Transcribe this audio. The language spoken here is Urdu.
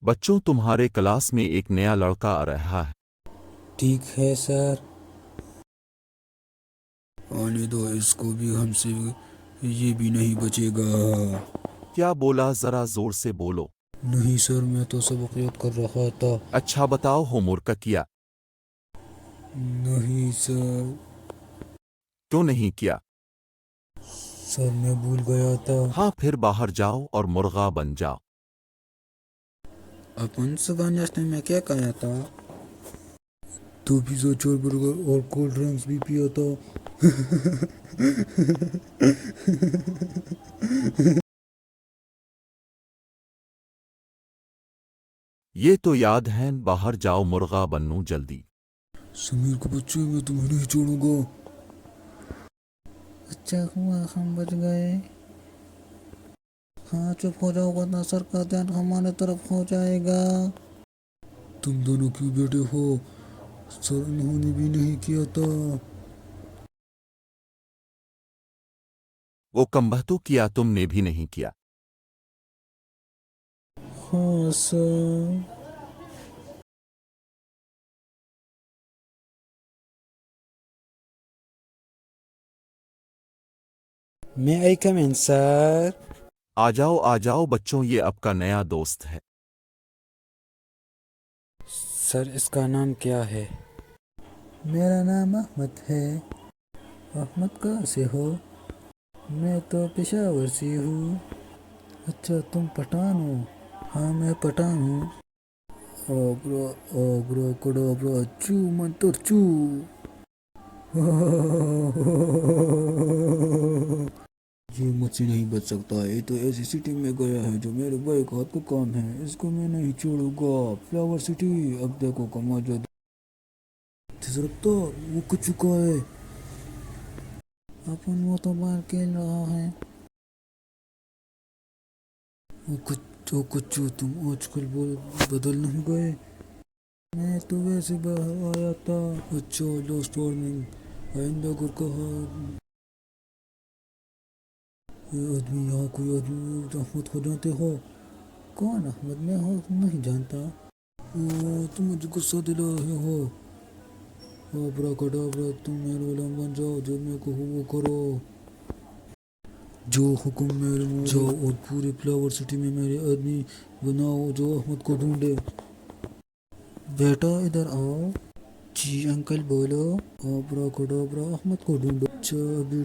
بچوں تمہارے کلاس میں ایک نیا لڑکا آ رہا ہے۔ ٹھیک ہے سر۔ آنے دو اس کو بھی، ہم سے یہ بھی نہیں بچے گا۔ کیا بولا؟ ذرا زور سے بولو۔ نہیں سر، میں تو سبق یاد کر رہا تھا۔ اچھا بتاؤ، ہوم ورک کیا؟ نہیں سر۔ کیوں نہیں کیا؟ سر میں بھول گیا تھا۔ ہاں، پھر باہر جاؤ اور مرغا بن جاؤ۔ اپن صبح ناشتے میں کیا کھایا تھا؟ تو پیزا، چور برگر اور کولڈ ڈرنکس بھی پیا تھا۔ یہ تو یاد ہے، باہر جاؤ مرغا بنو جلدی۔ سمیر کو بچے، میں تمہیں نہیں چھوڑوں گا۔ اچھا ہوا ہم بچ گئے۔ ہاں چپ ہو جاؤ ورنہ سر کا دھیان ہمارے طرف ہو جائے گا۔ تم دونوں کیوں بیٹھے ہو؟ سر انہوں نے بھی نہیں کیا تھا۔ وہ کمبختو کیا، تم نے بھی نہیں کیا۔ ہاں سر۔ میں آئی کم ان سر؟ آ جاؤ بچوں، یہ آپ کا نیا دوست ہے۔ سر اس کا نام کیا ہے؟ میرا نام احمد ہے۔ احمد کہاں سے ہو؟ میں تو پشاور سے ہوں۔ اچھا تم پٹھان ہو؟ ہاں میں پٹھان ہوں۔ آگرہ آگرہ کڑابرہ چو منتر چو۔ یہ مجھ سے نہیں بچ سکتا، یہ تو ایسی سٹی میں گیا ہے جو میرے بھائی کا ہاتھ کا کام ہے، اس کو میں نہیں چھوڑوں گا۔ فلاور سٹی، اب دیکھو کما جو رکھتا وہ کچھ چکا ہے۔ اپن وہ تو باہر کھیل رہا ہے۔ وہ کچھ تم آج کل بدل نہیں گئے؟ میں تو ویسے باہر آیا تھا۔ اچھا لاسٹ وارننگ، آئندہ اگر کہا یہ آدمی، یہاں کوئی آدمی احمد کو جانتے ہو؟ کون احمد؟ میں نہیں جانتا۔ تم مجھے غصہ دلا رہے ہو۔ آبرا کڈابرا، تم میرے غلام بن جاؤ، جو میں کہوں وہ کرو۔ جو حکم میرے جاؤ اور پورے فلاور سٹی میں میرے آدمی بناؤ جو احمد کو ڈھونڈے۔ بیٹا ادھر آؤ۔ جی انکل بولو۔ آبرا کڈابرا، احمد کو ڈھونڈو۔ اچھا ابھی